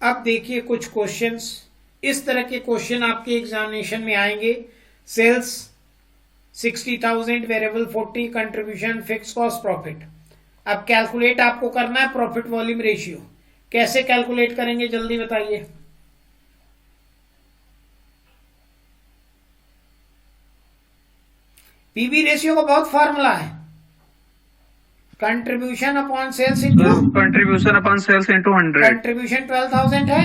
अब देखिए कुछ क्वेश्चंस, इस तरह के क्वेश्चन आपके एग्जामिनेशन में आएंगे। Sales 60,000, variable 40, contribution, fix cost, profit. अब कैलकुलेट आपको करना है प्रॉफिट वॉल्यूम रेशियो। कैसे कैलकुलेट करेंगे जल्दी बताइए। पीवी रेशियो का बहुत फॉर्मूला है, contribution upon sales into contribution upon sales into 100। Contribution 12,000 है,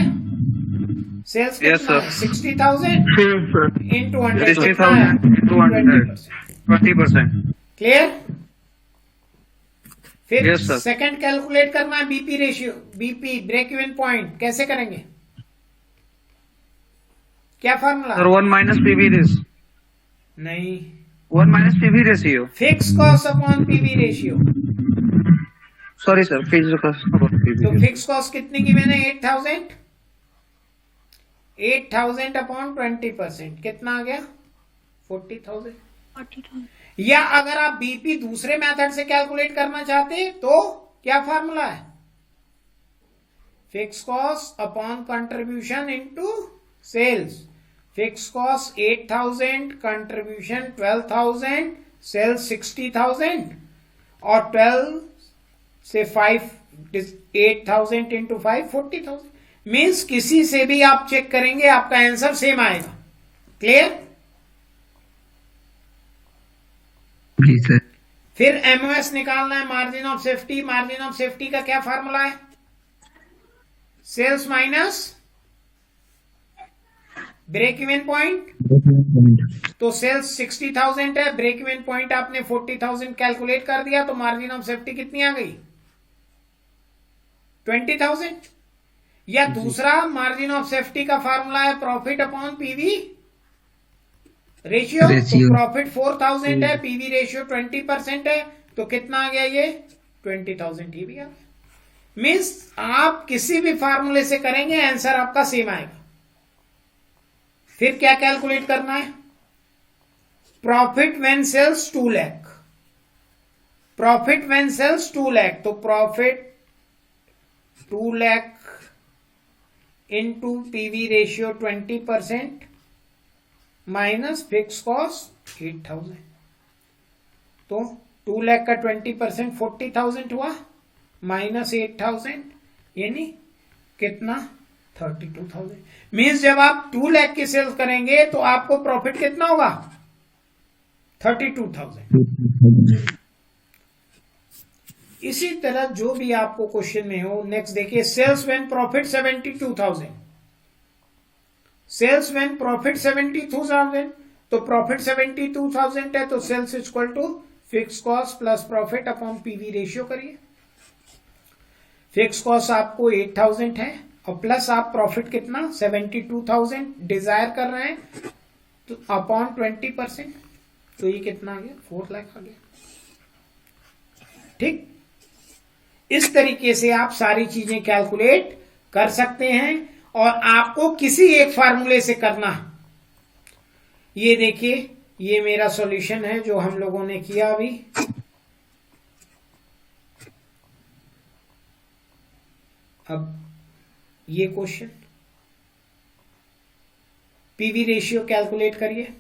सेल्स कितना है 60,000 इंटू 100 20%। क्लियर। फिर Yes, sir. सेकंड कैलकुलेट करना है BP ratio, BP break even point. कैसे करेंगे, क्या formula? Sir 1 minus PV ratio. नहीं, 1 minus PV ratio. Fix cost upon PV ratio. Sorry sir, तो फिक्स कॉस्ट कितनी की मैंने 8,000 अपॉन 20%, कितना आ गया 40,000। या अगर आप बीपी दूसरे मेथड से कैलकुलेट करना चाहते तो क्या फार्मूला है, fix cost upon contribution into sales. Fix cost 8,000, contribution 12,000, sales 60,000 और 12 से 5 8,000 इंटू 5 40,000। मीन्स किसी से भी आप चेक करेंगे आपका आंसर सेम आएगा। क्लियर। जी सर। फिर एमओएस निकालना है, margin of safety. Margin of safety का क्या फार्मूला है, sales minus break even point. तो सेल्स 60,000 है, ब्रेक इवन पॉइंट आपने 40,000 कैलकुलेट कर दिया, तो मार्जिन ऑफ सेफ्टी कितनी आ गई 20,000। या दूसरा मार्जिन ऑफ सेफ्टी का फार्मूला है प्रॉफिट अपॉन पीवी रेशियो। तो प्रॉफिट 4,000 है, पीवी रेशियो 20% है, तो कितना आ गया ये 20,000 ही भी आ गया। मीन्स आप किसी भी फार्मूले से करेंगे आंसर आपका सेम आएगा। फिर क्या कैलकुलेट करना है, profit when sales 2 lakh. Profit when sales 2 lakh, तो profit 2 lakh into PV ratio 20% minus fix cost 8,000। तो 2 लाख का 20% 40,000 हुआ, माइनस 8,000 यानी कितना 32,000। मीन्स जब आप 2 लाख की सेल्स करेंगे तो आपको प्रॉफिट कितना होगा 32,000। इसी तरह जो भी आपको क्वेश्चन में हो। नेक्स्ट देखिए, sales when profit 72,000। Sales when profit 72,000, तो प्रॉफिट 72,000 है, तो sales equal to fix cost plus profit upon PV ratio करिए। फिक्स कॉस्ट आपको 8,000 है और प्लस आप प्रॉफिट कितना 72,000 डिजायर कर रहे हैं, तो अपॉन 20%, तो ये कितना आ गया 4 लाख आ गया। ठीक, इस तरीके से आप सारी चीजें कैलकुलेट कर सकते हैं और आपको किसी एक फार्मूले से करना। ये देखिए, ये मेरा सॉल्यूशन है जो हम लोगों ने किया अभी। अब ये क्वेश्चन, पीवी रेशियो कैलकुलेट करिए,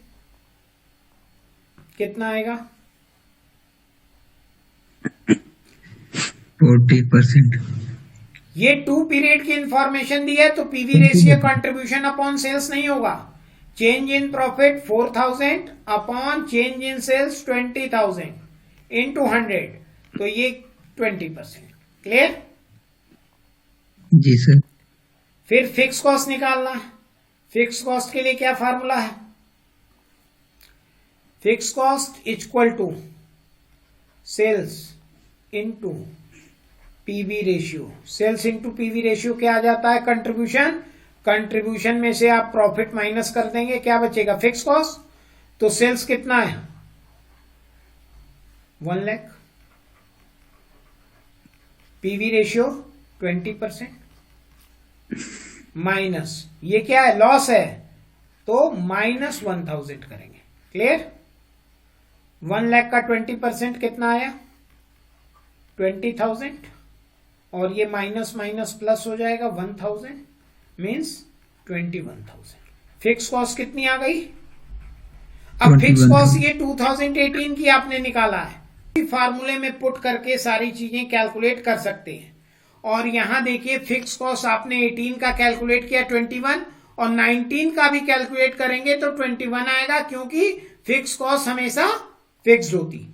कितना आएगा 40%। ये 2 पीरियड की इंफॉर्मेशन दी है, तो PV ratio contribution upon sales नहीं होगा। Change in profit 4,000 upon change in sales 20,000 into 100, तो ये 20%। क्लियर। जी सर। फिर फिक्स कॉस्ट निकालना है। फिक्स कॉस्ट के लिए क्या फार्मूला है, fix cost equal to sales into PV ratio. Sales into PV ratio क्या आ जाता है कंट्रीब्यूशन। कंट्रीब्यूशन में से आप प्रॉफिट माइनस कर देंगे, क्या बचेगा फिक्स कॉस्ट। तो सेल्स कितना है 1 लाख, पीवी रेशियो 20% माइनस ये क्या है लॉस है, तो माइनस 1,000 करेंगे। क्लियर। 1 लाख का 20% कितना आया 20,000 और ये माइनस माइनस प्लस हो जाएगा 1,000, मीन्स 21,000। फिक्स कॉस्ट कितनी आ गई? अब फिक्स 21,000। कॉस्ट ये 2018 की आपने निकाला है, फार्मूले में पुट करके सारी चीजें कैलकुलेट कर सकते हैं। और यहां देखिए फिक्स कॉस्ट आपने 18 का कैलकुलेट किया 21, और 19 का भी कैलकुलेट करेंगे तो 21 आएगा, क्योंकि फिक्स कॉस्ट हमेशा फिक्स्ड होती।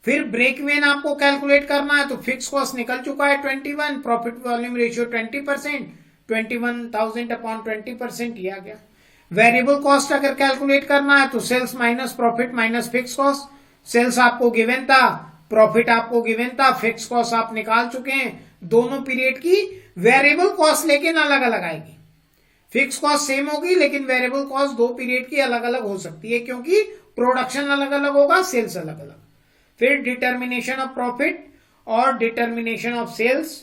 फिर ब्रेक इवन आपको कैलकुलेट करना है, तो फिक्स कॉस्ट निकल चुका है 21, प्रॉफिट वॉल्यूम रेशियो 20%, 21,000 अपॉन 20% ये आ गया। वेरिएबल कॉस्ट अगर कैलकुलेट करना है तो sales minus profit minus fix cost. Sales आपको गिवन था, प्रॉफिट आपको गिवन था, फिक्स कॉस्ट आप निकाल चुके हैं। दोनों पीरियड की वेरिएबल कॉस्ट लेकिन अलग अलग आएगी। फिक्स कॉस्ट सेम होगी लेकिन वेरिएबल कॉस्ट दो पीरियड की अलग अलग हो सकती है, क्योंकि प्रोडक्शन अलग अलग होगा, सेल्स अलग अलग। फिर डिटर्मिनेशन ऑफ प्रॉफिट और डिटर्मिनेशन ऑफ सेल्स